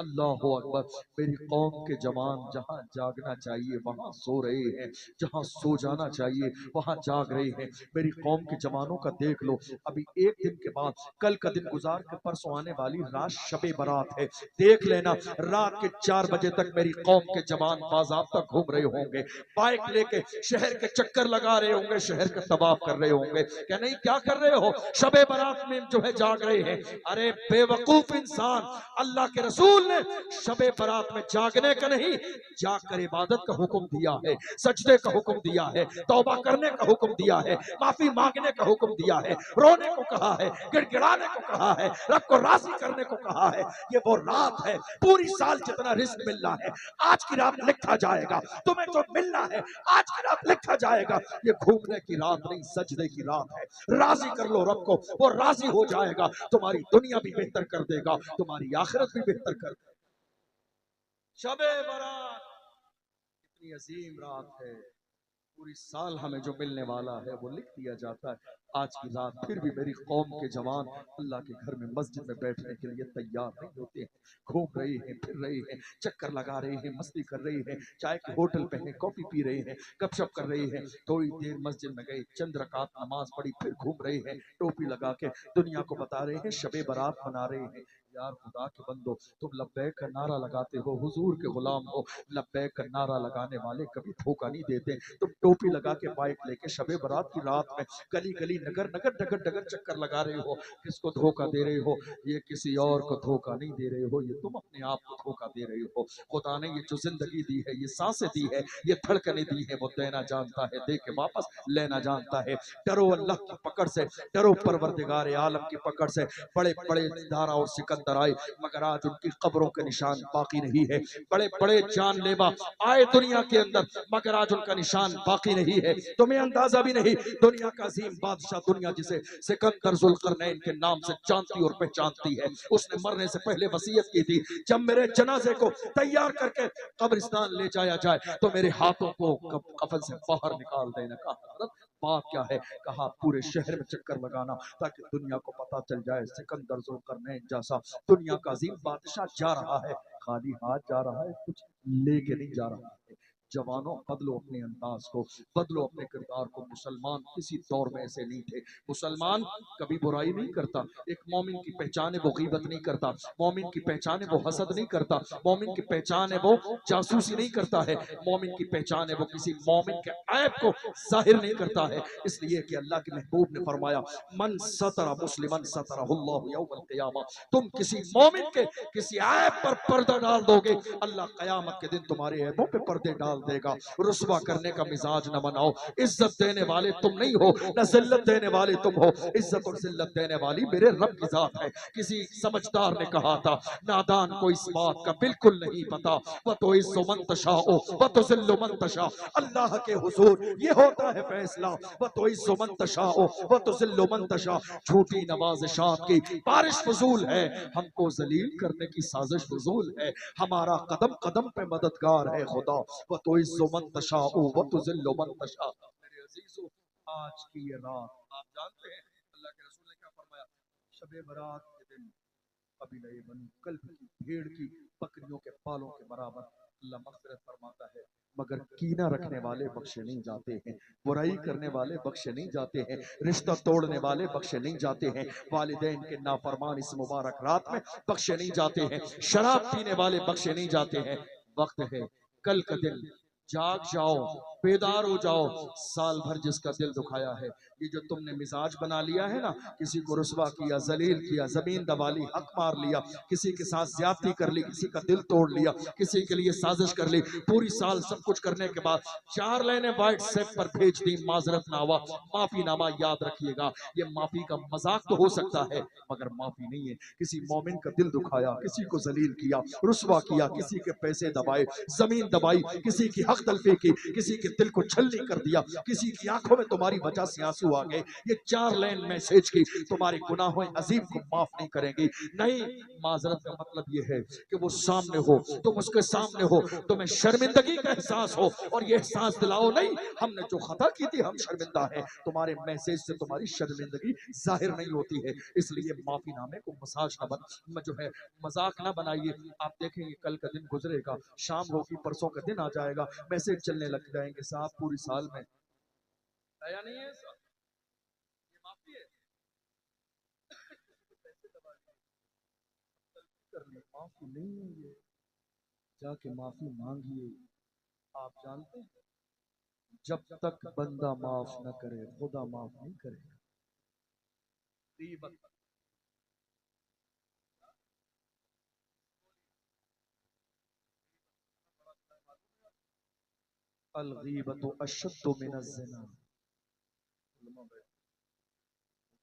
اللہ اکبر۔ میری قوم کے جوان جہاں جاگنا چاہیے وہاں سو رہے ہیں، جہاں سو جانا چاہیے وہاں جاگ رہے ہیں۔ میری قوم کے جوانوں کا دیکھ لو، ابھی ایک دن کے بعد کل کا دن گزار کے پرسوں آنے والی رات شب برات ہے، دیکھ لینا رات کے 4 بجے تک میری قوم کے جوان باضابطہ گھوم رہے ہوں گے، بائک لے کے شہر کے چکر لگا رہے ہوں گے، شہر کا طواف کر رہے ہوں گے کہ نہیں کیا کر رہے ہو، شب برات میں جو ہے جاگ رہے ہیں۔ ارے بے وقوف انسان، اللہ کے رسول نے شب برات میں جاگنے کا نہیں، جاگ کر عبادت کا حکم دیا ہے، سجدے کا حکم دیا ہے، توبہ کرنے کا حکم دیا ہے، معافی مانگنے کا حکم دیا ہے، رونے کو کہا ہے، گڑ گڑانے کو کہا ہے، رب کو راضی کرنے کو کہا ہے۔ یہ وہ رات ہے، پوری سال جتنا رزق ملنا ہے آج کی رات لکھا جائے گا، تمہیں جو ملنا ہے آج کی رات لکھا جائے گا۔ یہ گھومنے کی رات نہیں، سجدے کی رات ہے۔ راضی کر لو رب کو، وہ راضی ہو جائے گا، تمہاری دنیا بھی بہتر کر دے گا، تمہاری آخرت بھی بہتر کر دے گا۔ شب برات اتنی عظیم رات ہے، پوری سال ہمیں جو ملنے والا ہے وہ لکھ دیا جاتا ہے۔ آج کی رات پھر بھی میری قوم کے جوان اللہ کے گھر میں مسجد میں بیٹھنے کے لیے تیار نہیں ہوتے ہیں، گھوم رہے ہیں، پھر رہے ہیں، چکر لگا رہے ہیں، مستی کر رہے ہیں، چائے کے ہوٹل پہ ہیں، کافی پی رہے ہیں، گپ شپ کر رہے ہیں، تھوڑی دیر مسجد میں گئے، چند رکعت نماز پڑھی، پھر گھوم رہے ہیں، ٹوپی لگا کے دنیا کو بتا رہے ہیں شب برات منا رہے ہیں۔ یار خدا کے بندو، تم لبیک کا نعرہ لگاتے ہو، حضور کے غلام ہو، لبیک کا نعرہ لگانے والے کبھی دھوکہ نہیں دیتے۔ تم ٹوپی لگا کے بائک لے کے شب برات کی رات میں گلی گلی نگر نگر ڈگر ڈگر چکر لگا رہے ہو، کس کو دھوکہ دے رہے ہو؟ یہ کسی اور کو دھوکہ نہیں دے رہے ہو، یہ تم اپنے آپ کو دھوکہ دے رہے ہو۔ خدا نے یہ جو زندگی دی ہے، یہ سانسیں دی ہے، یہ دھڑکنیں دی ہے، وہ دینا جانتا ہے، دے کے واپس لینا جانتا ہے۔ ڈرو اللہ کی پکڑ سے، ڈرو پروردگار عالم کی پکڑ سے۔ بڑے بڑے دارا اور سکندر آئے مگر آج ان کی قبروں کے نشان باقی نہیں ہے، بڑے بڑے جان لیوا آئے دنیا کے اندر مگر آج ان کا نشان باقی نہیں ہے۔ تمہیں اندازہ بھی نہیں، دنیا کا عظیم بادشاہ، دنیا جسے سکندر ذوالقرنین کے نام سے جانتی اور پہچانتی ہے، اس نے مرنے سے پہلے وصیت کی تھی جب میرے جنازے کو تیار کر کے قبرستان لے جایا جائے تو میرے ہاتھوں کو کفن سے باہر نکال دینا۔ کہا حضرت بات کیا ہے؟ کہا پورے شہر میں چکر لگانا تاکہ دنیا کو پتا چل جائے سکندر ذوالقرنین جیسا دنیا کا عظیم بادشاہ جا رہا ہے، خالی ہاتھ جا رہا ہے، کچھ لے کے نہیں جا رہا ہے۔ جوانوں بدلو اپنے انداز کو، بدلو اپنے کردار کو۔ مسلمان کسی دور میں ایسے نہیں تھے، مسلمان کبھی برائی نہیں کرتا، ایک مومن کی پہچان ہے وہ غیبت نہیں کرتا، مومن کی پہچان ہے وہ حسد نہیں کرتا، مومن کی پہچان ہے وہ جاسوسی نہیں کرتا ہے، مومن کی پہچان ہے وہ کسی مومن کے عیب کو ظاہر نہیں کرتا ہے۔ اس لیے کہ اللہ کے محبوب نے فرمایا من ستر مسلمن سترہ اللہ یوم القیامہ، تم کسی مومن کے کسی عیب پر پردہ ڈال دو گے، اللہ قیامت کے دن تمہارے عیبوں پہ پردے ڈال دے گا۔ رسوا کرنے کا مزاج نہ بناؤ، عزت دینے والے تم نہیں ہو، نہ ذلت دینے والے تم ہو، عزت اور ذلت دینے والی میرے رب کی ذات ہے۔ کسی سمجھدار نے کہا تھا نادان کو اس بات کا بالکل نہیں پتا، وَتُعِزُّ مَن تَشَاءُ وَتُذِلُّ مَن تَشَاءُ، اللہ کے حضور یہ ہوتا ہے فیصلہ، وَتُعِزُّ مَن تَشَاءُ وَتُذِلُّ مَن تَشَاءُ۔ جھوٹی نوازشات کی بارش فضول ہے، ہم کو ذلیل کرنے کی سازش فضول ہے، ہمارا قدم قدم پہ مددگار ہے خدا، وَتُعِزُّ مَن تَشَاءُ وَتُذِلُّ مَن تَشَاءُ۔ میرے عزیزو، آج کی یہ رات آپ جانتے ہیں اللہ کے رسول نے کیا فرمایا؟ شب برات کے دن قبیلہ بنو کلب کی بھیڑ کی بکریوں کے پالوں کے برابر اللہ مغفرت فرماتا ہے، مگر کینہ رکھنے والے بخشے نہیں جاتے ہیں، برائی کرنے والے بخشے نہیں جاتے ہیں، رشتہ توڑنے والے بخشے نہیں جاتے ہیں، والدین کے نافرمان اس مبارک رات میں بخشے نہیں جاتے ہیں، شراب پینے والے بخشے نہیں جاتے ہیں۔ وقت ہے کل کا دن، جاگ جاؤ، بیدار ہو جاؤ۔ سال بھر جس کا دل دکھایا ہے، یہ جو تم نے مزاج بنا لیا ہے نا، کسی کو رسوا کیا، ذلیل کیا، زمین دبا لی، حق مار لیا، کسی کے ساتھ زیادتی کر لی، کسی کا دل توڑ لیا، کسی کے لیے سازش کر لی، پوری سال سب کچھ کرنے کے بعد 4 لائنیں وائٹ سیپ پر بھیج دی، معذرت نامہ، معافی نامہ، یاد رکھیے گا یہ معافی کا مذاق تو ہو سکتا ہے مگر معافی نہیں ہے۔ کسی مومن کا دل دکھایا، کسی کو ذلیل کیا، رسوا کیا، کسی کے پیسے دبائے، زمین دبائی، کسی کی حق تلفی کی، کسی کی کے دل کو چھلنی کر دیا، کسی کی آنکھوں میں تمہاری وجہ سے آنسو آ گئے، یہ 4 لائن میسج کی تمہارے گناہوں عظیم کو معاف نہیں کریں گی۔ نہیں، معذرت کا مطلب یہ ہے کہ وہ سامنے ہو، تم اس کے سامنے ہو، تمہیں شرمندگی کا احساس ہو، اور یہ احساس دلاؤ نہیں ہم نے جو خطا کی تھی ہم شرمندہ ہیں۔ تمہارے میسج سے تمہاری شرمندگی ظاہر نہیں ہوتی ہے، اس لیے معافی نامے کو مذاق نہ بنائیے۔ آپ دیکھیں گے کل کا دن گزرے گا، شام ہوگی، پرسوں کا دن آ جائے گا، میسج چلنے لگ جائیں گے، صاحب پوری سال میں آیا نہیں ہے صاحب، یہ معافی ہے، پیسے دبا دیے، غلطی کر لی، معافی نہیں ہے یہ، جا کے معافی مانگیے۔ آپ جانتے ہیں جب تک بندہ معاف نہ کرے خدا معاف نہیں کرے گا۔ غیبت، الغیبت اشد من الزنا،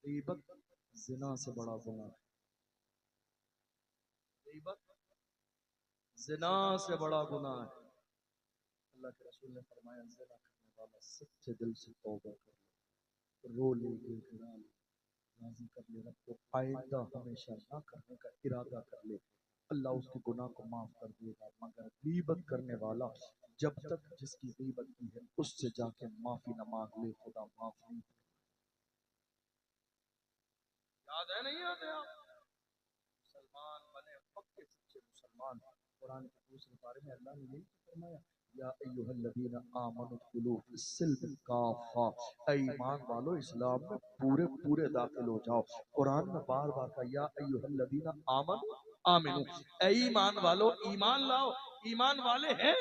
غیبت زنا سے بڑا گناہ ہے، غیبت زنا سے بڑا گناہ ہے۔ اللہ کے رسول نے فرمایا زنا کرنے والا سچے دل سے توبہ کر لے، رو لے گے، گنا لے، راضی کر لے رب کو، آئندہ ہمیشہ نہ کرنے کا ارادہ کر لے، اللہ اس کے گناہ کو معاف کر دے گا۔ مگر غیبت کرنے والا جب تک جس کی غیبت کی ہے اس سے جا کے معافی نہ مانگ لے خدا معاف نہیں کرے۔ یاد ہے نہیں یاد ہے آپ؟ مسلمان بنے، پکے سچے مسلمان۔ قرآن کے دوسرے بارے میں اللہ نے یہی فرمایا، یا ایھا الذین آمنوا ادخلوا فی السلم کافہ، اے ایمان والو اسلام میں پورے داخل ہو جاؤ۔ قرآن میں بار بار کہا یا ایھا الذین آمنوا آمنو، اے ایمان والو ایمان لاؤ، ایمان والے ہیں،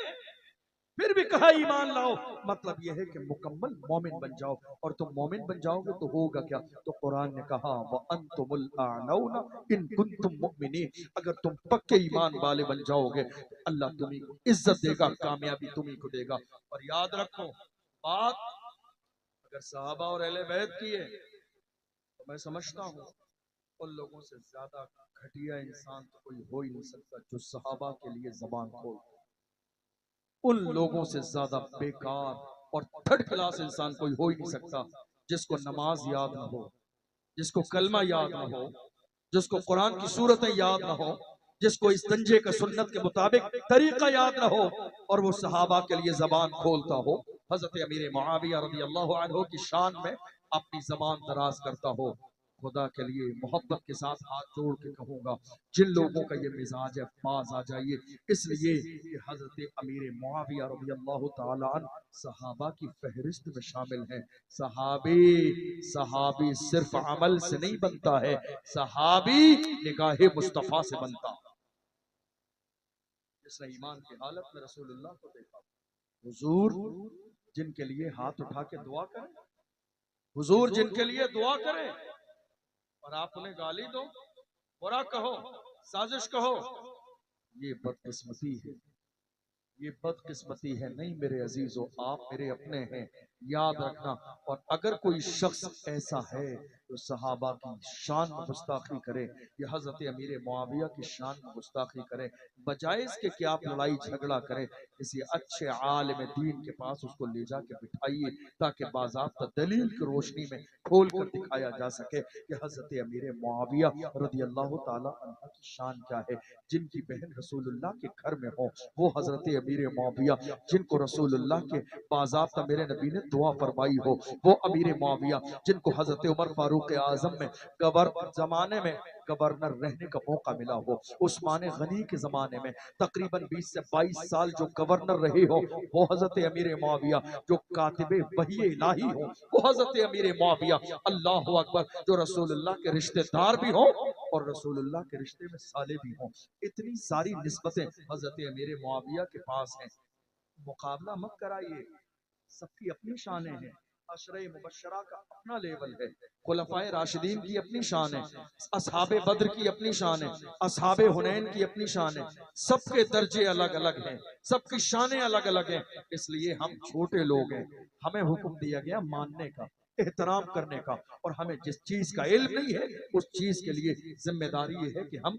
پھر بھی کہا ایمان لاؤ، مطلب یہ ہے کہ مکمل مومن بن جاؤ، اور تم مومن بن جاؤ گے تو ہوگا کیا؟ تو قرآن نے کہا وَأَنْتُمُ الْأَعْلَوْنَ إِن كُنْتُم مُؤْمِنِينَ، اگر تم پکے ایمان والے بن جاؤ گے تو اللہ تمہیں کو عزت دے گا، کامیابی تمہیں کو دے گا۔ اور یاد رکھو بات، اگر صحابہ اور اہل بیت کی ہے تو میں سمجھتا ہوں ان لوگوں سے زیادہ گھٹیا انسان تو کوئی ہو ہی نہیں سکتا جو صحابہ کے لیے زبان کھول، ان لوگوں سے زیادہ بیکار اور تھرڈ کلاس انسان کوئی ہو ہی نہیں سکتا جس کو نماز یاد نہ ہو، جس کو کلمہ یاد نہ ہو، جس کو قرآن کی صورتیں یاد نہ ہو، جس کو استنجے کا سنت کے مطابق طریقہ یاد نہ ہو، اور وہ صحابہ کے لیے زبان کھولتا ہو، حضرت امیر معاویہ رضی اللہ عنہ کی شان میں اپنی زبان دراز کرتا ہو۔ خدا کے لیے محبت کے ساتھ ہاتھ جوڑ کے کہوں گا جن لوگوں کا یہ مزاج ہے باز آ جائیے، اس لیے کہ حضرت امیر معاویہ رضی اللہ تعالیٰ عنہ صحابہ کی فہرست میں شامل ہیں۔ صحابی صرف عمل سے نہیں بنتا ہے، صحابی نگاہ مصطفیٰ سے بنتا۔ جس نے ایمان کی حالت میں رسول اللہ کو دیکھا، حضور جن کے لیے ہاتھ اٹھا کے دعا کریں، حضور جن کے لیے دعا کریں اور آپ انہیں گالی دو، برا کہو، سازش کہو، یہ بدقسمتی ہے، یہ بدقسمتی ہے۔ نہیں میرے عزیزو، آپ میرے اپنے ہیں، یاد رکھنا۔ اور اگر کوئی شخص ایسا ہے جو صحابہ کی شان میں گستاخی کرے یا حضرت امیر معاویہ کی شان میں گستاخی کرے، بجائے اس کے کہ آپ لڑائی جھگڑا کریں، کسی اچھے عالم دین کے پاس اس کو لے جا کے بٹھائیے تاکہ باضابطہ دلیل کی روشنی میں کھول کر دکھایا جا سکے کہ حضرت امیر معاویہ رضی اللہ تعالیٰ عنہ کی شان کیا ہے۔ جن کی بہن رسول اللہ کے گھر میں ہو وہ حضرت امیر معاویہ، جن کو رسول اللہ کے باضابطہ میرے نبی نے دعا فرمائی ہو وہ امیر معاویہ، جن کو حضرت عمر فاروق اعظم میں زمانے میں گورنر رہنے کا موقع ملا ہو، عثمان غنی کے زمانے میں تقریباً 20 سے 22 سال جو گورنر رہے ہو وہ حضرت امیر معاویہ، جو کاتب وحی الہی ہو وہ حضرت امیر معاویہ، اللہ اکبر، جو رسول اللہ کے رشتہ دار بھی ہوں اور رسول اللہ کے رشتے میں سالے بھی ہوں، اتنی ساری نسبتیں حضرت امیر معاویہ کے پاس ہیں۔ مقابلہ مت کرائیے، سب کی اپنی شانیں ہیں، عشرہ مبشرہ کا اپنا لیول ہے، خلفائے راشدین کی اپنی شان ہے، اصحاب بدر کی اپنی شان ہے، اصحاب حنین کی اپنی شان ہے، سب کے درجے الگ الگ ہیں، سب کی شانیں الگ الگ ہیں، اس لیے ہم چھوٹے لوگ ہیں، ہمیں حکم دیا گیا ماننے کا، احترام کرنے کا، اور ہمیں جس چیز کا علم نہیں ہے اس چیز کے لیے ذمہ داری یہ ہے کہ ہم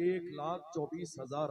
1,24,000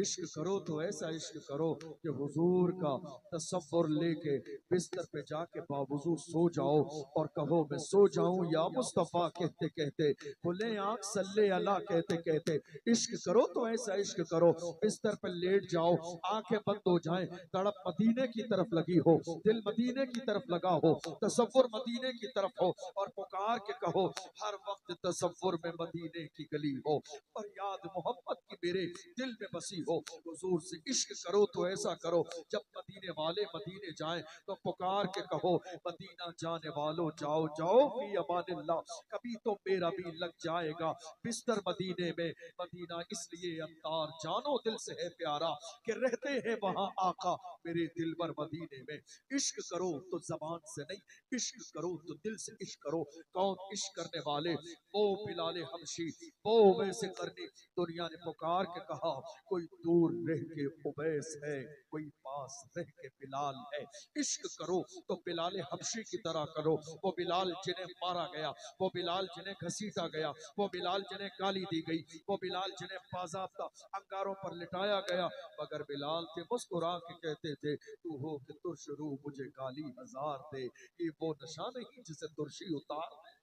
عشق کرو تو ایسا عشق کرو کہ حضور کا تصور لے کے بستر پہ جا کے باوضو سو جاؤ اور کہو میں سو جاؤں یا مصطفیٰ کہتے کہتے، کھلے آنکھ صلی اللہ کہتے کہتے۔ عشق کرو تو ایسا عشق کرو، بستر پہ لیٹ جاؤ، آنکھیں بند ہو جائیں، تڑپ مدینے کی طرف لگی ہو، دل مدینے کی طرف لگا ہو، تصور مدینے کی طرف ہو، اور پکار کے کہو ہر وقت تصور میں مدینے کی گلی ہو، اور یاد محمد کی میرے دل میں بسی ہو۔ حضور سے عشق کرو تو ایسا کرو، جب مدینے والے مدینے جائیں تو پکار کے کہو مدینہ جانے والو جاؤ جاؤ فی امان اللہ، کبھی تو میرا بھی لگ جائے گا بستر مدینے میں۔ مدینہ اس لیے عطار جانو دل سے ہے پیارا کہ رہتے ہیں وہاں آقا میرے دل بر مدینے میں۔ عشق کرو تو زبان سے نہیں، عشق کرو تو دل سے عشق کرو۔ کون عشق کرنے والے؟ وہ بلال حبشی، وہ ویسے کرنی۔ دنیا نے پکار کے کہا کوئی دور رہ کے اویس ہے، کوئی پاس رہ کے بلال ہے۔ عشق کرو تو بلال حبشی کی طرح کرو، وہ بلال جنہیں مارا گیا، وہ بلال جنہیں گھسیٹا گیا، وہ بلال جنہیں گالی دی گئی، وہ بلال جنہیں باضابطہ انگاروں پر لٹایا گیا، مگر بلال تھے مسکرا کے کہتے تھے تو ہو کہ ترش روح مجھے گالی ہزار دے، یہ وہ نشہ نہیں جسے ترشی اتار دے۔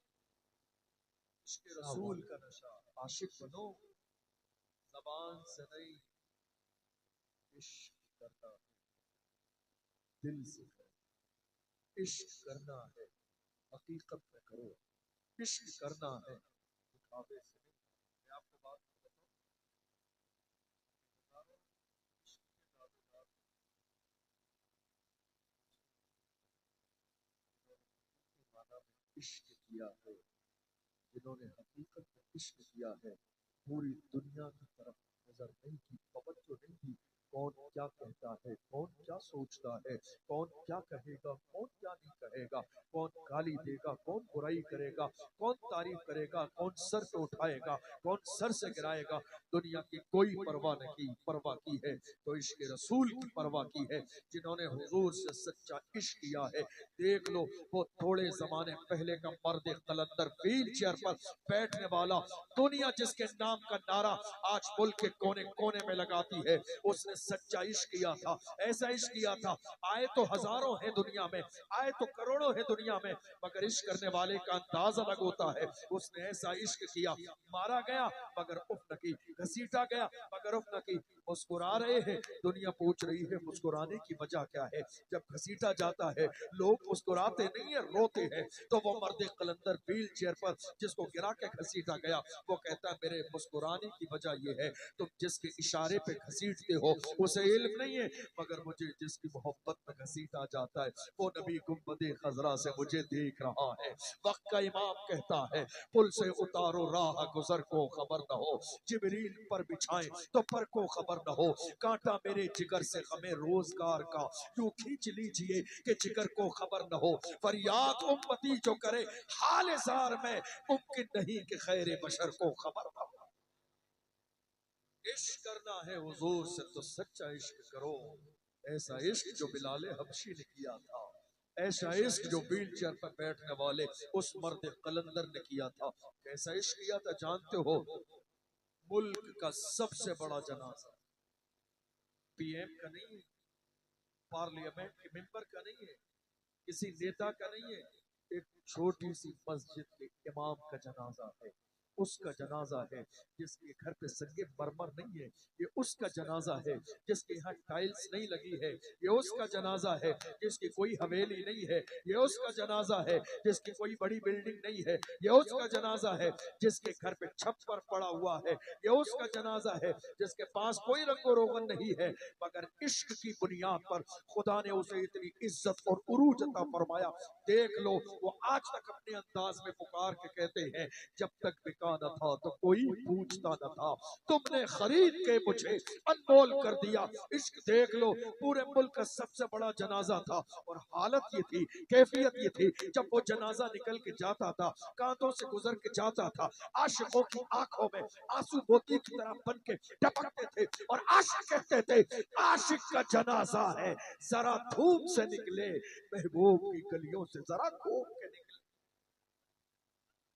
عشق رسول کا نشہ، عاشق بنو زبان سے نہیں، عشق کرنا دل سے کرو، عشق کرنا ہے حقیقت میں کرو، عشق کرنا ہے دکھاوے سے نہیں۔ میں آپ کو بات بتاؤں، عشق کیا ہے، جنہوں نے حقیقت میں عشق کیا ہے، پوری دنیا کی طرف نظر نہیں کی، توجہ نہیں کی، کون کیا کہتا ہے، کون کیا سوچتا ہے، کون کیا کہے گا، کون کیا نہیں کہے گا، کون گالی دے گا، کون برائی کرے گا، کون تعریف کرے گا، کون سر پہ اٹھائے گا، کون سر سے گرائے گا۔ دنیا کی کوئی پرواہ نہیں، پرواہ کی ہے تو عشق رسول کی پرواہ کی ہے، جنہوں نے حضور سے سچا عشق کیا ہے۔ دیکھ لو وہ تھوڑے زمانے پہلے کا مرد قلندر ویل چیئر پر بیٹھنے والا، دنیا جس کے نام کا نعرہ آج ملک کے کونے کونے میں لگاتی ہے، اس نے سچا عشق کیا تھا، ایسا عشق کیا تھا۔ آئے تو ہزاروں ہیں دنیا میں، آئے تو کروڑوں ہیں دنیا میں، مگر عشق کرنے والے کا انداز الگ ہوتا ہے۔ اس نے ایسا عشق کیا، مارا گیا مگر اف نہ کی، گھسیٹا گیا مگر اف نہ کی۔ مسکرا رہے ہیں، دنیا پوچھ رہی ہے مسکرانے کی وجہ کیا ہے؟ جب گھسیٹا جاتا ہے لوگ مسکراتے نہیں ہیں، روتے ہیں۔ تو وہ مرد قلندر ویل چیئر پر جس کو گرا کے گھسیٹا گیا، وہ کہتا ہے میرے مسکرانے کی وجہ یہ ہے تم جس کے اشارے پہ گھسیٹتے ہو اسے علم نہیں ہے، مگر مجھے جس کی محبت میں گھسیٹا جاتا ہے وہ نبی گنبد خضرا سے مجھے دیکھ رہا ہے۔ وقت کا امام کہتا ہے پل سے اتارو راہ گزر کو خبر نہ ہو، جبریل پر بچھائیں تو پر کو خبر نہ ہو، کانٹا میرے جگر سے غم روزگار کا یوں کھینچ لیجئے کہ جگر کو خبر نہ ہو، فریاد امتی جو کرے حال زار میں ممکن نہیں کہ خیر بشر کو خبر نہ ہو۔ عشق کرنا ہے حضور سے تو سچا عشق کرو، ایسا عشق جو بلال حبشی نے کیا تھا، ایسا عشق جو ویل چیئر پر بیٹھنے والے اس مرد قلندر نے کیا تھا۔ کیسا عشق کیا تھا جانتے ہو؟ ملک کا سب سے بڑا جنازہ پی ایم کا نہیں ہے، پارلیمنٹ کے ممبر کا نہیں ہے، کسی نیتا کا نہیں ہے، ایک چھوٹی سی مسجد کے امام کا جنازہ ہے۔ اس کا جنازہ ہے جس کے گھر پہ سنگ مرمر نہیں ہے، یہ اس کا جنازہ ہے جس کے یہاں ٹائلز نہیں لگی ہے، یہ اس کا جنازہ ہے جس کی کوئی حویلی نہیں ہے، یہ اس کا جنازہ ہے جس کی کوئی بڑی بلڈنگ نہیں ہے، یہ اس کا جنازہ ہے جس کے گھر پہ چھپر پڑا ہوا ہے، یہ اس کا جنازہ ہے جس کے پاس کوئی رنگ و روغن نہیں ہے، مگر عشق کی بنیاد پر خدا نے اسے اتنی عزت اور عروج عطا فرمایا۔ دیکھ لو وہ آج تک اپنے انداز میں پکار کے کہتے ہیں جب تک بکا نہ تھا تو کوئی پوچھتا نہ تھا، تم نے خرید کے مجھے انمول کر دیا۔ عشق دیکھ لو پورے ملک کا سب سے بڑا جنازہ تھا، اور حالت یہ تھی، کیفیت یہ تھی، جب وہ جنازہ نکل کے جاتا تھا، کانتوں سے گزر کے جاتا تھا، عاشقوں کی آنکھوں میں آنسو موتی کی طرح بن کے ٹپکتے تھے، اور عاشق کہتے تھے عاشق کا جنازہ ہے ذرا دھوم سے نکلے، محبوب کی گلیوں سے ذرا گھوم کے نکلے۔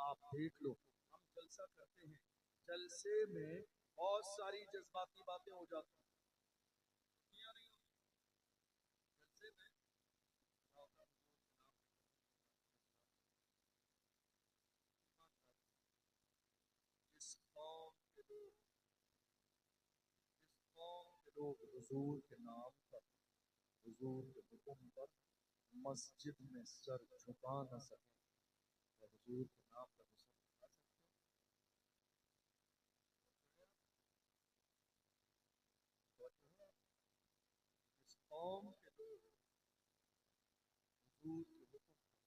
آپ دیکھ لو ہم جلسہ کرتے ہیں، جلسے میں بہت ساری جذباتی باتیں ہو جاتی ہیں، یا نہیں ہوتی؟ جلسے میں کیا ہوتا ہے؟ جس قوم کے لوگ جس قوم کے لوگ حضور کے نام پر، حضور کے حکم پر مسجد میں سر جھکا نہ سکے، تو حضور کے نام پر وہ سر جھکا سکتے ہیں؟ جس قوم کے لوگ حضور کے حکم پر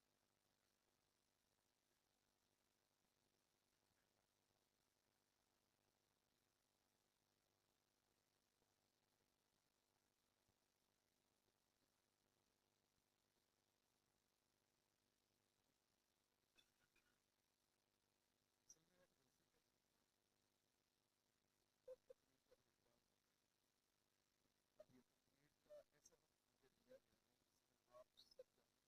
تقریر کا اہتمام، اب یہ تقریر کا ایسا وقت مجھے دیا گیا ہے جس میں آپ سب جانتے ہیں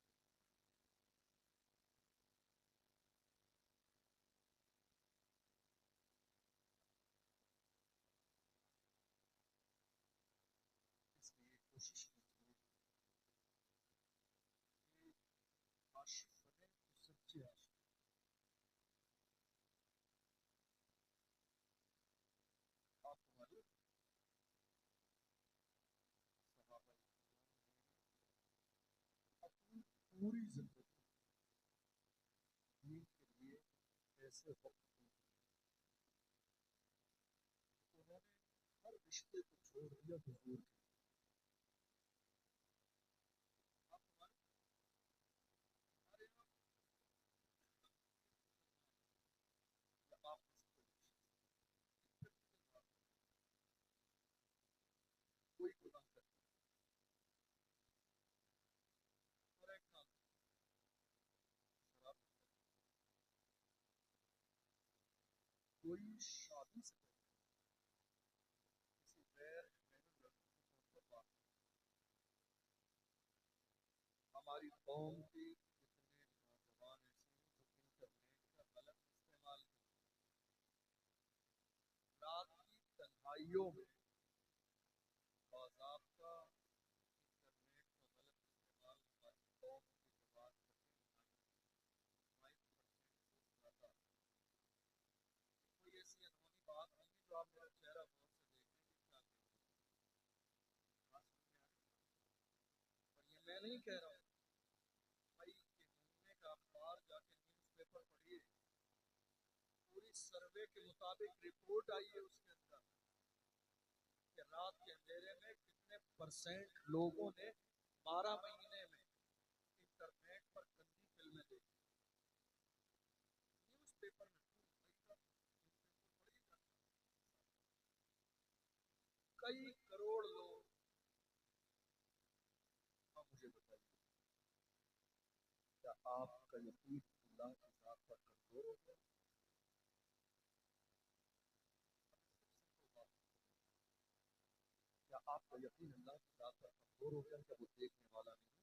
اس لیے کوشش کیجیے کہ عاشق بنے تو سچے عاشق، آپ ہمارے صحابہ کرام نے اپنی پوری زندگی دین کے لیے ایسے وقت دیے، انہوں نے ہر رشتے کو چھوڑ دیا حضور کے، آپ ہمارے ہمارے یہاں یا آپ میں سے کوئی کوئی گناہ کرتا اور ایک کام شراب، کوئی شادی سے پہلے کسی غیر محرم لڑکی سے فون پر بات، ہماری قوم کے کتنے نوجوان ایسے ہیں جو انٹرنیٹ کا غلط استعمال کرتے ہیں، رات کی تنہائیوں میں باضابطہ انٹرنیٹ کا غلط استعمال ہماری قوم کے جوان کرتے ہیں، 99% سے زیادہ۔ یہ کوئی ایسی انہونی بات نہیں ہے جو آپ میرا چہرہ غور سے دیکھیں کہ کیا کہہ رہا ہوں، بات سمجھ میں آ رہی ہے؟ اور یہ میں نہیں کہہ رہا ہوں، مئی کے مہینے کا اخبار جا کے نیوز پیپر پڑھیے، پوری سروے کے مطابق رپورٹ آئی ہے اس کے اندر کہ رات کے اندھیرے میں کتنے پرسنٹ لوگوں نے 12 مہینے میں انٹرنیٹ پر گندی فلمیں دیکھی، نیوز پیپر میں مئی کا نیوز پیپر پڑھیے گا، کئی کروڑ لوگ۔ اب مجھے بتائیے کیا آپ کا یقین اللہ کی ذات پر کمزور ہو گیا؟ سمپل بات، کیا آپ کا یقین اللہ کی ذات پر کمزور ہو گیا کہ وہ دیکھنے والا نہیں؟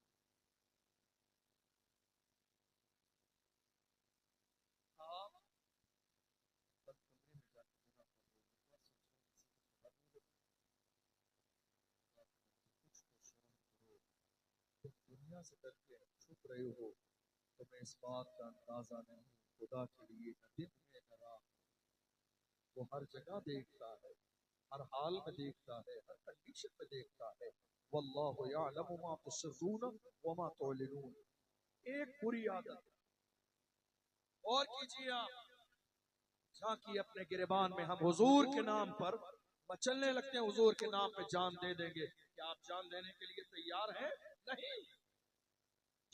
آپ بس کمرے میں جا کے گناہ کر رہے ہو، کیا سوچ رہے ہیں کسی کو خبر نہیں لگی؟ کچھ تو شرم کرو، تم دنیا سے ڈر کے چھپ رہے ہو، تمہیں اس بات کا اندازہ نہیں خدا کے لیے نہ دن ہے نہ رات، وہ ہر جگہ دیکھتا ہے، ہر حال میں دیکھتا ہے، ہر کنڈیشن میں دیکھتا ہے، واللہ یعلم ما تسرون وما تعلنون۔ ایک بری عادت اور کیجیے آپ، جھانکی اپنے گریبان میں ہم حضور کے نام پر مچلنے لگتے ہیں، حضور کے نام پہ جان دے دیں گے، کیا آپ جان دینے کے لیے تیار ہیں؟ نہیں۔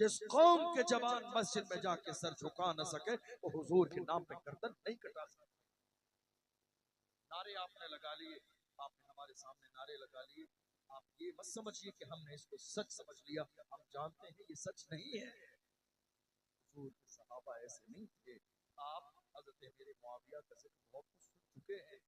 جس قوم کے جوان مسجد میں جا کے سر جھکا نہ سکے وہ حضور کے نام پہ گردن نہیں کٹا سکتے۔ نعرے آپ نے لگا لیے، آپ نے ہمارے سامنے نعرے لگا لیے، آپ یہ مت سمجھیے کہ ہم نے اس کو سچ سمجھ لیا، ہم جانتے ہیں یہ سچ نہیں ہے، حضور کے صحابہ ایسے نہیں تھے۔ آپ حضرت میرے معاویہ کا ذکر بہت کچھ سن چکے ہیں،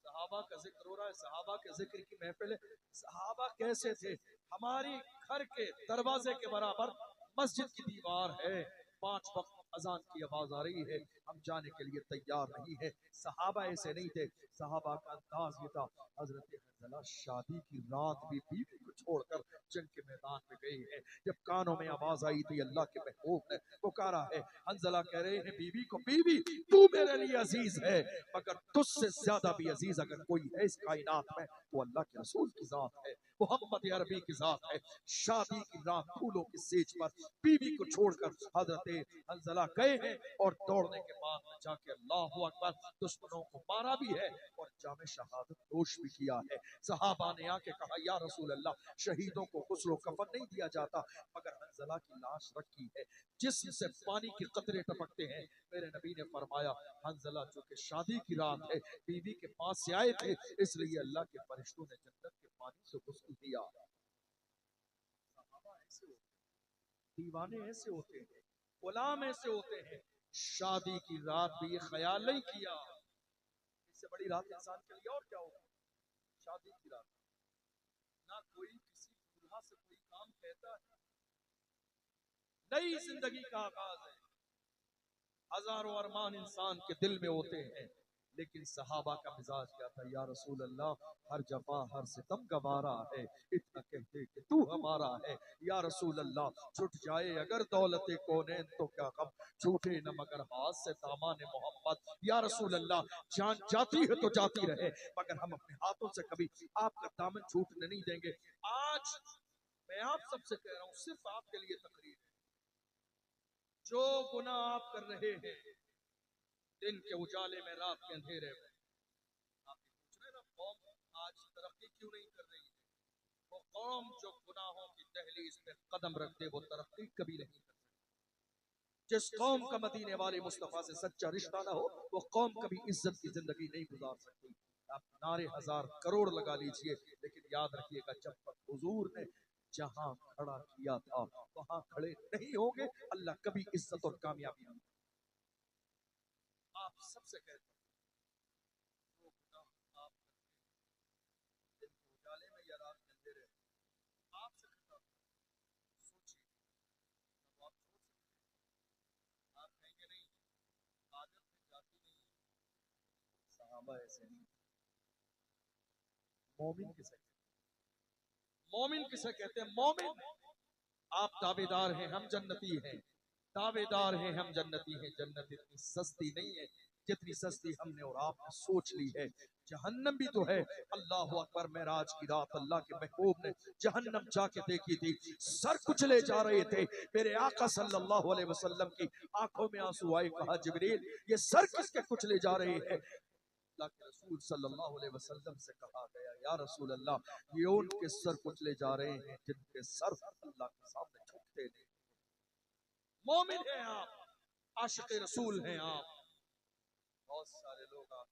صحابہ کا ذکر ہو رہا ہے، صحابہ کے ذکر کی محفل ہے، صحابہ کیسے تھے؟ ہماری گھر کے دروازے کے برابر مسجد کی دیوار ہے، 5 وقت اذان کی آواز آ رہی ہے، ہم جانے کے لیے تیار نہیں ہے۔ صحابہ ایسے نہیں تھے، صحابہ کا انداز یہ تھا۔ حضرت حنظلہ شادی کی رات بھی بیوی کو چھوڑ کر جنگ کے میدان میں گئے ہیں۔ جب کانوں میں آواز آئی تھی اللہ کے محبوب نے پکارا ہے، حنظلہ کہہ رہے ہیں بیوی کو، بیوی تو میرے لیے عزیز ہے، مگر تجھ سے زیادہ بھی عزیز اگر کوئی ہے اس کائنات میں وہ اللہ کے رسول کی ذات ہے، محمد عربی کی ذات ہے۔ شادی کی رات پھولوں کی سیج پر بیوی کو چھوڑ کر حضرت حنظلہ گئے ہیں، اور دوڑنے کے بعد میں جا کے اللہ اکبر دشمنوں کو مارا بھی ہے اور جام شہادت نوش بھی کیا ہے۔ صحابہ نے آ کے کہا یا رسول اللہ، شہیدوں کو غسل و کفن نہیں دیا جاتا، مگر حنظلہ کی لاش رکھی ہے جسم سے پانی کے قطرے ٹپکتے ہیں۔ میرے نبی نے فرمایا حنظلہ چونکہ شادی کی رات ہے بیوی کے پاس سے آئے تھے، اس لیے اللہ کے فرشتوں نے جنت کے پانی سے غسل دیا۔ صحابہ ایسے ہوتے ہیں، دیوانے ایسے ہوتے ہیں، غلام ایسے ہوتے ہیں، شادی کی رات بھی یہ خیال نہیں کیا۔ اس سے بڑی رات انسان کے لیے اور کیا ہوگا؟ شادی کی رات نہ کوئی کسی دولہا سے کوئی کام کہتا ہے، نئی زندگی کا آغاز ہے، ہزاروں ارمان انسان کے دل میں ہوتے ہیں، لیکن صحابہ کا مزاج کیا تھا؟ یا رسول اللہ ہر جفا ہر ستم گوارا ہے، اتنا کہتے کہ تو ہمارا ہے۔ یا رسول اللہ چھٹ جائے اگر دولت کونین تو کیا غم، چھوٹے نہ مگر ہاتھ سے دامان محمد۔ یا رسول اللہ جان جاتی ہے تو جاتی رہے، مگر ہم اپنے ہاتھوں سے کبھی آپ کا دامن چھوٹنے نہیں دیں گے۔ آج میں آپ سب سے کہہ رہا ہوں، صرف آپ کے لیے تقریر ہے، جو گناہ آپ کر رہے ہیں دن کے اجالے میں رات کے اندھیرے میں، آپ یہ پوچھ رہے ہیں نا قوم آج ترقی کیوں نہیں کر رہی ہے؟ وہ قوم جو گناہوں کی دہلیز پہ قدم رکھ دے وہ ترقی کبھی نہیں کر سکتی۔ جس قوم کا مدینے والے مصطفیٰ سے سچا رشتہ نہ ہو وہ قوم کبھی عزت کی زندگی نہیں گزار سکتی۔ آپ نعرے ہزار کروڑ لگا لیجئے، لیکن یاد رکھیے گا جب تک حضور نے جہاں کھڑا کیا تھا وہاں کھڑے نہیں ہوں گے، اللہ کبھی عزت اور کامیابی نہیں۔ آپ سب سے کہتے ہیں جو گناہ آپ کرتے ہیں دن کے اجالے میں یا رات کے اندھیرے میں، آپ سے خطاب سوچیے تب آپ چھوڑ سکتے ہیں؟ آپ کہیں گے نہیں عادت میں جاتی نہیں ہے۔ صحابہ ایسے نہیں، مومن کسے کہتے ہیں؟ مومن کسے کہتے ہیں؟ مومن آپ دعویدار ہیں ہم جنتی ہیں، دعویدار ہیں ہم جنتی ہیں، جنت اتنی سستی نہیں ہے جتنی سستی ہم نے اور آپ نے سوچ لی ہے۔ جہنم بھی تو ہے، اللہ اکبر، معراج کی رات اللہ کے محبوب نے جہنم جا کے دیکھی تھی، سر کچلے جا رہے تھے، میرے آقا صلی اللہ علیہ وسلم کی آنکھوں میں آنسو آئے، کہا جبریل یہ سر کس کے کچلے جا رہے ہیں؟ اللہ کے رسول صلی اللہ علیہ وسلم سے کہا گیا یا رسول اللہ یہ ان کے سر کچلے جا رہے ہیں جن کے سر اللہ کے سامنے جھکتے نہیں۔ مومن ہیں آپ، عاشق رسول ہیں آپ۔ بہت سارے لوگ آپ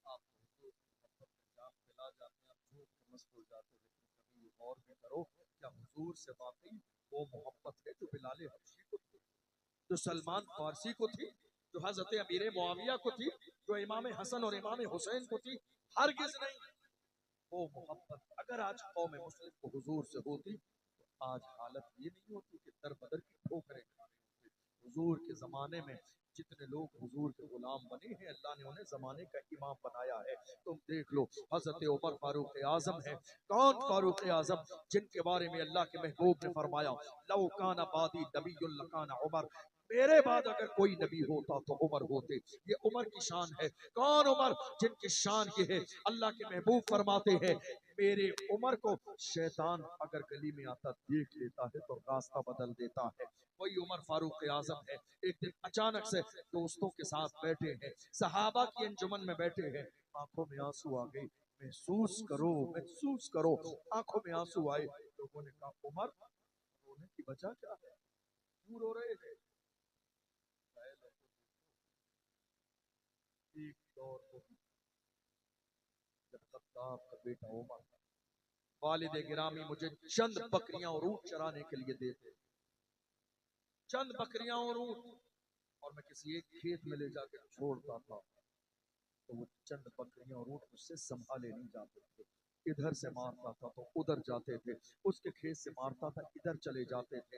حضور کی محبت میں جان پلا جاتے ہیں، آپ جھوٹ کے مست ہو جاتے ہیں، لیکن کبھی غور بھی کرو کیا حضور سے واقعی وہ محبت ہے جو بلال حبشی کو تھی، جو سلمان فارسی کو تھی، جو حضرت امیر معاویہ کو تھی، جو امام حسن اور امام حسین کو تھی؟ ہرگز نہیں۔ وہ محبت اگر آج قوم مسلم کو حضور سے ہوتی تو آج حالت یہ نہیں ہوتی کہ در بدر کی ٹھوکریں کھا رہے ہوتے۔ حضور کے زمانے میں جتنے لوگ حضور کے غلام بنے ہیں اللہ نے انہیں زمانے کا امام بنایا ہے۔ تم دیکھ لو حضرت عمر فاروق اعظم ہے، کون فاروق اعظم جن کے بارے میں اللہ کے محبوب نے فرمایا لو کان بعدی نبی لکان عمر، میرے بعد اگر کوئی نبی ہوتا تو عمر ہوتے۔ یہ عمر کی شان ہے، کون عمر جن کی شان یہ ہے اللہ کے محبوب فرماتے ہیں میرے عمر کو شیطان اگر گلی میں آتا دیکھ لیتا ہے تو راستہ بدل دیتا ہے۔ وہی عمر فاروق اعظم ہے، ایک دن اچانک سے دوستوں کے ساتھ بیٹھے ہیں، صحابہ کی انجمن میں بیٹھے ہیں، آنکھوں میں آنسو آ گئی، محسوس کرو محسوس کرو، آنکھوں میں آنسو آئے، لوگوں نے کہا عمر رونے کی وجہ کیا ہے، کیوں رو رہے ہیں؟ ایک دور کو جب خطاب کا بیٹا عمر والد گرامی مجھے چند بکریاں اور اونٹ چرانے کے لیے دیتے، چند بکریاں اور اونٹ، اور میں کسی ایک کھیت میں لے جا کے چھوڑتا تھا تو وہ چند بکریاں اور اونٹ مجھ سے سنبھالے نہیں جاتے تھے، ادھر سے مارتا تھا تو ادھر جاتے تھے، اس کے کھیت سے مارتا تھا ادھر چلے جاتے تھے،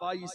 22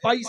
22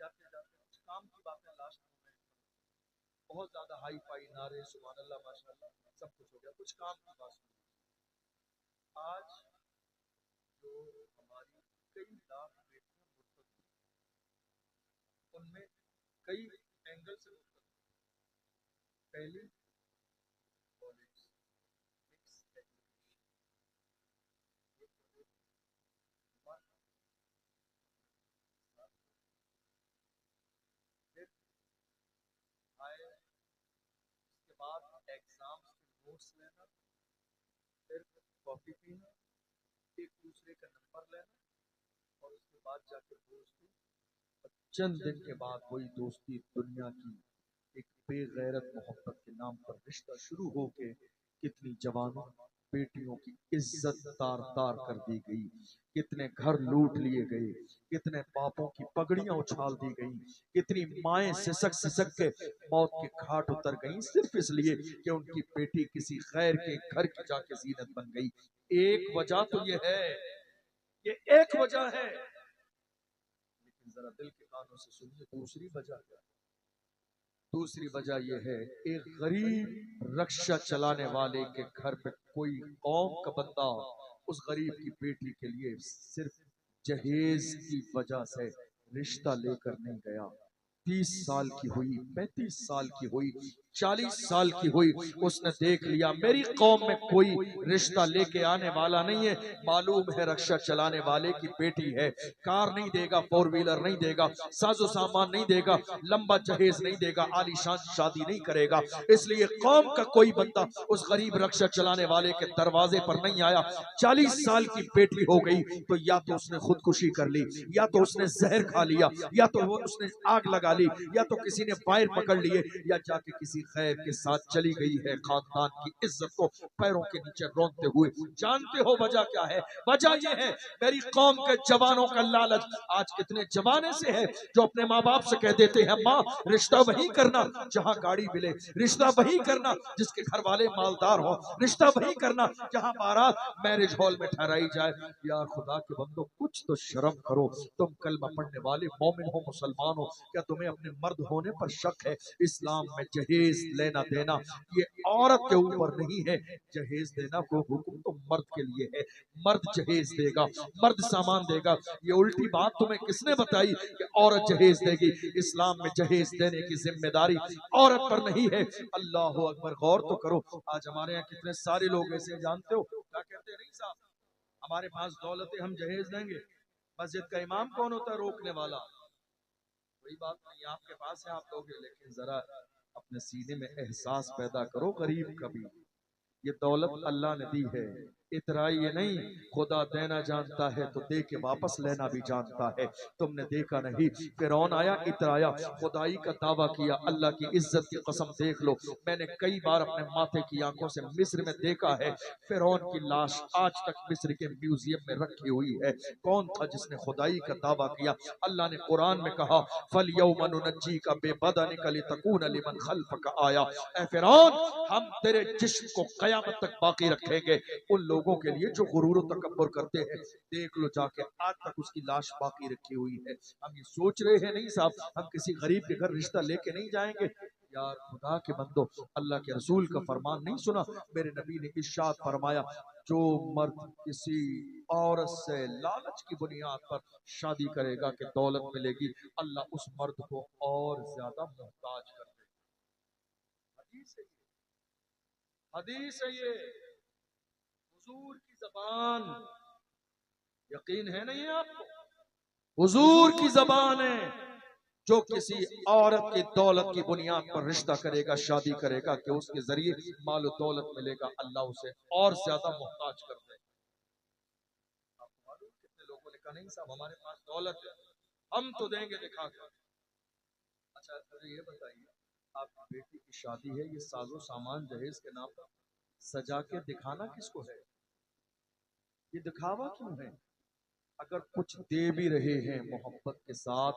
جاتے جاتے کچھ کام کی باتیں لاسٹ میں بہت زیادہ ہائی فائی نعرے سبحان اللہ ماشاء اللہ سب کچھ ہو گیا، کچھ کام کی بات سنی۔ آج جو ہماری کئی لاکھ بیٹیاں مرتد ہوئی، ان میں کئی اینگل سے مرتد ہوئی۔ پہلی کالج مکس ایجوکیشن، یہ تو ایک پھر آئے اس کے بعد ایگزام کے نوٹس لینا، پھر کافی پینا، ایک دوسرے کا نمبر لینا، اور اس کے بعد جا کے دوستی، چند دن کے بعد وہی دوستی دنیا کی ایک بے غیرت محبت کے نام پر رشتہ شروع ہو کے کتنی جوانوں بیٹیوں کی عزت تار تار کر دی گئی، کتنے گھر لوٹ لیے گئے، کتنے باپوں کی پگڑیاں اچھال دی گئیں، کتنی مائیں سسک سسک کے موت کے گھاٹ اتر گئیں صرف اس لیے کہ ان کی بیٹی کسی غیر کے گھر کی جا کے زینت بن گئی۔ ایک وجہ تو یہ ہے، یہ ایک وجہ ہے، لیکن ذرا دل کے کانوں سے سنیے دوسری وجہ کیا ہے؟ دوسری وجہ یہ ہے، ایک غریب رکشہ چلانے والے کے گھر پہ کوئی قوم کا بندہ اس غریب کی بیٹی کے لیے صرف جہیز کی وجہ سے رشتہ لے کر نہیں گیا۔ 30 سال کی ہوئی، 35 سال کی ہوئی، 40 سال کی ہوئی، اس نے دیکھ لیا میری قوم میں کوئی رشتہ لے کے آنے والا نہیں ہے، معلوم ہے رکشہ چلانے والے کی بیٹی ہے، کار نہیں دے گا، فور ویلر نہیں دے گا، ساز و سامان نہیں دے گا، لمبا جہیز نہیں دے گا، عالی شان شادی نہیں کرے گا، اس لیے قوم کا کوئی بندہ اس غریب رکشہ چلانے والے کے دروازے پر نہیں آیا۔ 40 سال کی بیٹی ہو گئی تو یا تو اس نے خودکشی کر لی، یا تو اس نے زہر کھا لیا، یا تو اس نے آگ لگا لی، یا تو کسی نے پائر پکڑ لیے، یا جا کے کسی غیر کے ساتھ چلی گئی ہے خاندان کی عزت کو پیروں کے نیچے رونتے ہوئے۔ جانتے ہو وجہ کیا ہے؟ وجہ یہ ہے میری قوم کے جوانوں کا لالچ۔ آج کتنے جوانے سے ہے جو اپنے ماں باپ سے کہہ دیتے ہیں ماں رشتہ وہی کرنا جہاں گاڑی ملے، رشتہ وہی کرنا جس کے گھر والے مالدار ہوں، رشتہ وہی کرنا جہاں بارات میرج ہال میں ٹھہرائی جائے۔ یا خدا کے بندو کچھ تو شرم کرو، تم کلمہ پڑھنے والے مومن ہو، مسلمان ہو، کیا تمہیں اپنے مرد ہونے پر شک ہے؟ اسلام میں جہیز لینا دینا یہ عورت کے اوپر نہیں ہے، جہیز دینا کو حکم تو مرد کے لیے ہے، مرد جہیز دے گا، مرد سامان دے گا۔ یہ الٹی بات تمہیں کس نے بتائی کہ عورت جہیز دے گی؟ اسلام میں جہیز دینے کی ذمہ داری عورت پر نہیں ہے۔ اللہ اکبر، غور تو کرو، آج ہمارے یہاں کتنے سارے لوگ ایسے جانتے ہو کیا کہتے ہیں، نہیں صاحب ہمارے پاس دولت ہے ہم جہیز دیں گے، مسجد کا امام کون ہوتا ہے روکنے والا؟ کوئی بات نہیں، آپ کے پاس ہے آپ لوگ، لیکن ذرا اپنے سینے میں احساس پیدا کرو غریب کا بھی، یہ دولت اللہ نے دی ہے، اترائی یہ نہیں، خدا دینا جانتا ہے تو دے کے واپس لینا بھی جانتا ہے۔ تم نے دیکھا نہیں فرعون آیا اترایا، خدائی کا دعویٰ کیا، اللہ کی عزت کی قسم دیکھ لو، میں نے کئی بار اپنے ماتھے کی آنکھوں سے مصر میں دیکھا ہے فرعون کی لاش آج تک مصر کے میوزیم میں رکھی ہوئی ہے۔ کون تھا جس نے خدائی کا دعویٰ کیا؟ اللہ نے قرآن میں کہا فَالْيَوْمَ نُنَجِّيكَ بِبَدَنِكَ لِتَكُونَ لِمَنْ خَلْفَكَ آیا، اے فرعون ہم تیرے جسم کو قیامت تک باقی رکھیں گے ان لوگوں کے لیے جو غرور و تکبر کرتے ہیں۔ دیکھ لو جا کے آج تک اس کی لاش باقی رکھی ہوئی ہے۔ ہم یہ سوچ رہے ہیں نہیں صاحب ہم کسی غریب کے گھر رشتہ لے کے نہیں جائیں گے؟ یار خدا کے بندو، اللہ کے رسول کا فرمان نہیں سنا؟ میرے نبی نے ارشاد فرمایا جو مرد کسی عورت سے لالچ کی بنیاد پر شادی کرے گا کہ دولت ملے گی، اللہ اس مرد کو اور زیادہ محتاج کر دے گا۔ حدیث ہے یہ، حدیث ہے یہ، حضور کی زبان، یقین ہے نہیں آپ کو؟ حضور کی زبان ہے، جو کسی عورت کی دولت کی بنیاد پر رشتہ کرے گا، شادی کرے گا کہ اس کے ذریعے مال و دولت ملے گا، اللہ اسے اور زیادہ محتاج کر دے گا۔ آپ کو معلوم کتنے لوگوں نے کہا نہیں صاحب ہمارے پاس دولت ہے ہم تو دیں گے دکھا کر۔ اچھا مجھے یہ بتائیے آپ کی بیٹی کی شادی ہے، یہ ساز و سامان جہیز کے نام پر سجا کے دکھانا کس کو ہے؟ یہ دکھاوا کیوں ہے؟ اگر کچھ دے بھی رہے ہیں محبت کے ساتھ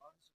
500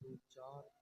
2-4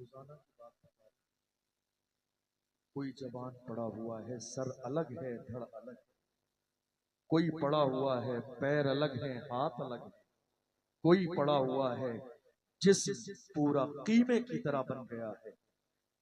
روزانہ کی بات بتا رہا ہوں۔ کوئی جوان پڑا ہوا ہے، سر الگ ہے دھڑ الگ ہے، کوئی پڑا ہوا ہے پیر الگ ہے ہاتھ الگ ہے، کوئی پڑا ہوا ہے جسم پورا قیمے کی طرح بن گیا ہے،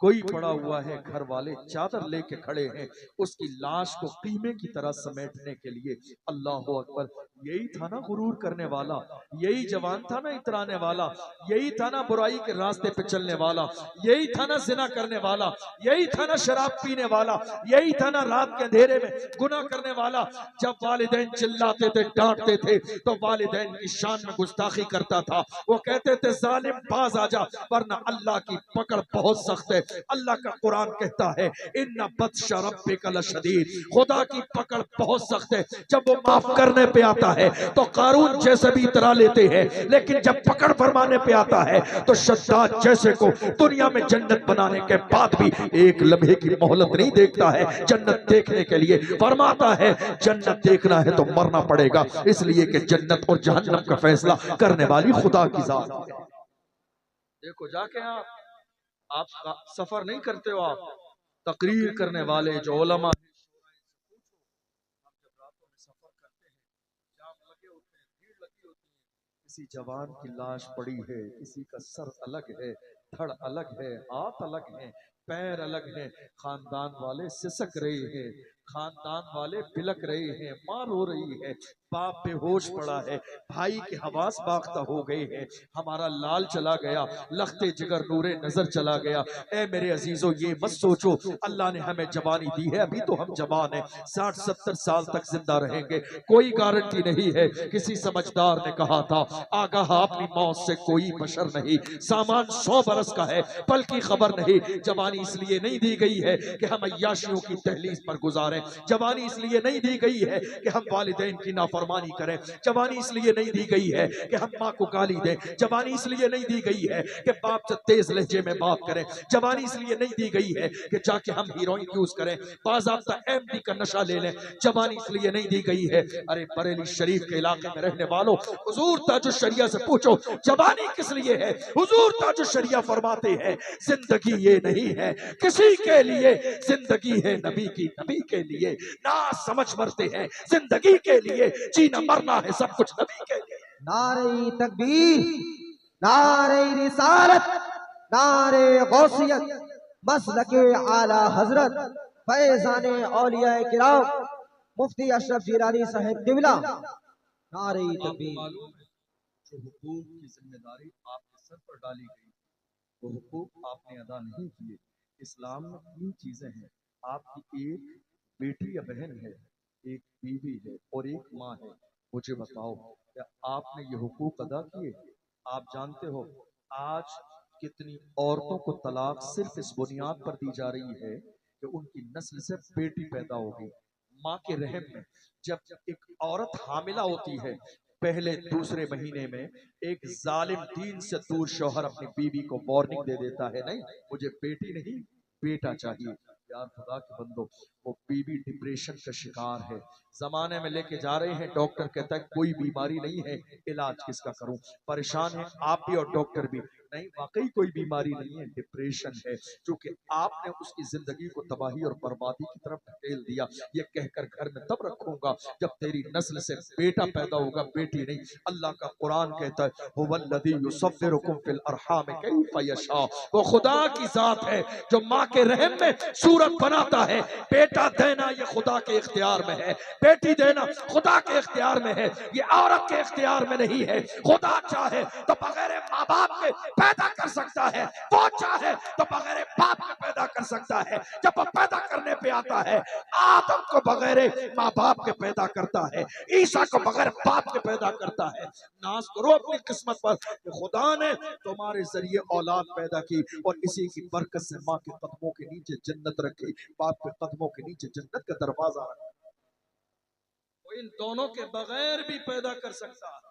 کوئی پڑا ہوا ہے گھر والے چادر لے کے کھڑے ہیں اس کی لاش کو قیمے کی طرح سمیٹنے کے لیے۔ اللہ اکبر! یہی تھا نا غرور کرنے والا، یہی جوان تھا نا اترانے والا، یہی تھا نا برائی کے راستے پہ چلنے والا، یہی تھا نا زنا کرنے والا، یہی تھا نا شراب پینے والا، یہی تھا نا رات کے اندھیرے میں گناہ کرنے والا۔ جب والدین چلاتے تھے ڈانٹتے تھے تو والدین کی شان میں گستاخی کرتا تھا، وہ کہتے تھے ظالم باز آ جا، ورنہ اللہ کی پکڑ بہت سخت ہے۔ اللہ کا قرآن کہتا ہے ان بطش ربک لشدید، خدا کی پکڑ بہت سخت ہے۔ جب وہ معاف کرنے پہ آتا ہے تو قارون جیسے بھی اترا لیتے ہیں، لیکن جب پکڑ فرمانے پہ آتا ہے تو شداد جیسے کو دنیا میں جنت بنانے کے بعد بھی ایک لمحے کی مہلت نہیں دیکھتا ہے جنت دیکھنے کے لیے۔ فرماتا ہے جنت دیکھنا ہے تو مرنا پڑے گا، اس لیے کہ جنت اور جہنم کا فیصلہ کرنے والی خدا کی ذات ہے۔ دیکھو جا کے آپ سفر نہیں کرتے ہو، آپ تقریر کرنے والے جو علماء ہیں، ہم جب راتوں میں سفر کرتے ہیں، جام لگے ہوتے ہیں، بھیڑ لگی ہوتی ہے، کسی جوان کی لاش پڑی ہے، کسی کا سر الگ ہے، دھڑ الگ ہے، ہاتھ الگ ہیں، پیر الگ ہیں، خاندان والے سسک رہے ہیں، خاندان والے بلک رہے ہیں، ماں رو رہی ہے، باپ بے ہوش پڑا ہے، بھائی کے حواس باختہ ہو گئے ہیں، ہمارا لال چلا گیا، لخت جگر نور نظر چلا گیا۔ اے میرے عزیزو یہ مت سوچو اللہ نے ہمیں جوانی دی ہے، ابھی تو ہم جوان ہیں، 60-70 سال تک زندہ رہیں گے، کوئی گارنٹی نہیں ہے۔ کسی سمجھدار نے کہا تھا آگاہ اپنی موت سے کوئی بشر نہیں، سامان 100 برس کا ہے پل کی خبر نہیں۔ جوانی اس لیے نہیں دی گئی ہے کہ ہم عیاشیوں کی دہلیز پر گزاریں، جوانی اس لیے نہیں دی گئی ہے کہ ہم والدین کی نافرمانی کریں، جوانی اس لیے نہیں دی گئی ہے کہ ہم ماں کو گالی دیں، جوانی اس لیے نہیں دی گئی ہے کہ باپ سے تیز لہجے میں بات کریں، جوانی اس لیے نہیں دی گئی ہے کہ جا کے ہم ہیروئن یوز کریں، باضابطہ ایم ڈی کا نشہ لے لیں، جوانی اس لیے نہیں دی گئی ہے۔ ارے بریلی شریف کے علاقے میں رہنے والوں، حضور تاج الشریعہ سے پوچھو جوانی کس لیے ہے؟ حضور تاج الشریعہ فرماتے ہیں زندگی یہ نہیں ہے کسی کے لیے، زندگی ہے نبی کی، نبی کے لیے نا سمجھ مرتے ہیں، زندگی کے لیے جینا مرنا ہے سب کچھ نبی کے لیے۔ نعرہ تکبیر، نعرہ رسالت، نعرہ غوثیت، مسلک اعلی حضرت فیضان اولیاء کرام مفتی اشرف جیلانی صاحب قبلہ، نعرہ آپ کو تکبیر۔ معلوم ہے جو حقوق کی ذمہ داری آپ کے سر پر ڈالی گئی وہ حقوق آپ نے ادا نہیں کیے۔ اسلام میں 3 چیزیں ہیں، آپ کی ایک بیٹی یا بہن ہے، ایک بیوی ہے اور ایک ماں ہے۔ مجھے بتاؤ کیا آپ نے یہ حقوق ادا کیے؟ آپ جانتے ہو آج کتنی عورتوں کو طلاق صرف اس بنیاد پر دی جا رہی ہے کہ ان کی نسل سے بیٹی پیدا ہوگی۔ ماں کے رحم میں جب ایک عورت حاملہ ہوتی ہے، پہلے دوسرے مہینے میں ایک ظالم دین سے دور شوہر اپنی بیوی کو وارننگ دے دیتا ہے، نہیں مجھے بیٹی نہیں بیٹا چاہیے۔ یار خدا کے بندو، وہ بیوی ڈپریشن کا شکار ہے، زمانے میں لے کے جا رہے ہیں، ڈاکٹر کہتا ہے کوئی بیماری نہیں ہے، علاج کس کا کروں؟ پریشان ہیں آپ بھی اور ڈاکٹر بھی، نہیں واقعی کوئی بیماری نہیں ہے، ڈپریشن ہے، چونکہ آپ نے اس کی زندگی کو تباہی اور بربادی کی طرف ڈھکیل دیا۔ یہ کہہ کر گھر میں تب رکھوں گا جب تیری نسل سے بیٹا پیدا ہوگا، بیٹی نہیں۔ اللہ کا قرآن کہتا ہے هو الذی یصورکم فی الارحام کیف یشاء، وہ خدا کی ذات ہے جو ماں کے رحم میں صورت بناتا ہے۔ بیٹا دینا یہ خدا کے اختیار میں ہے، بیٹی دینا خدا کے اختیار میں ہے، یہ عورت کے اختیار میں نہیں ہے۔ خدا چاہے تو بغیر ماں باپ کے پیدا کر سکتا ہے، وہ چاہے تو بغیر باپ کے پیدا کر سکتا ہے۔ جب وہ پیدا کرنے پہ آتا ہے آدم کو بغیر ماں باپ کے پیدا کرتا ہے، عیسیٰ کو بغیر باپ کے پیدا کرتا ہے۔ ناز کرو اپنی قسمت پر کہ خدا نے تمہارے ذریعے اولاد پیدا کی اور اسی کی برکت سے ماں کے قدموں کے نیچے جنت رکھی، باپ کے قدموں کے نیچے جنت کا دروازہ رکھا۔ وہ ان دونوں کے بغیر بھی پیدا کر سکتا ہے۔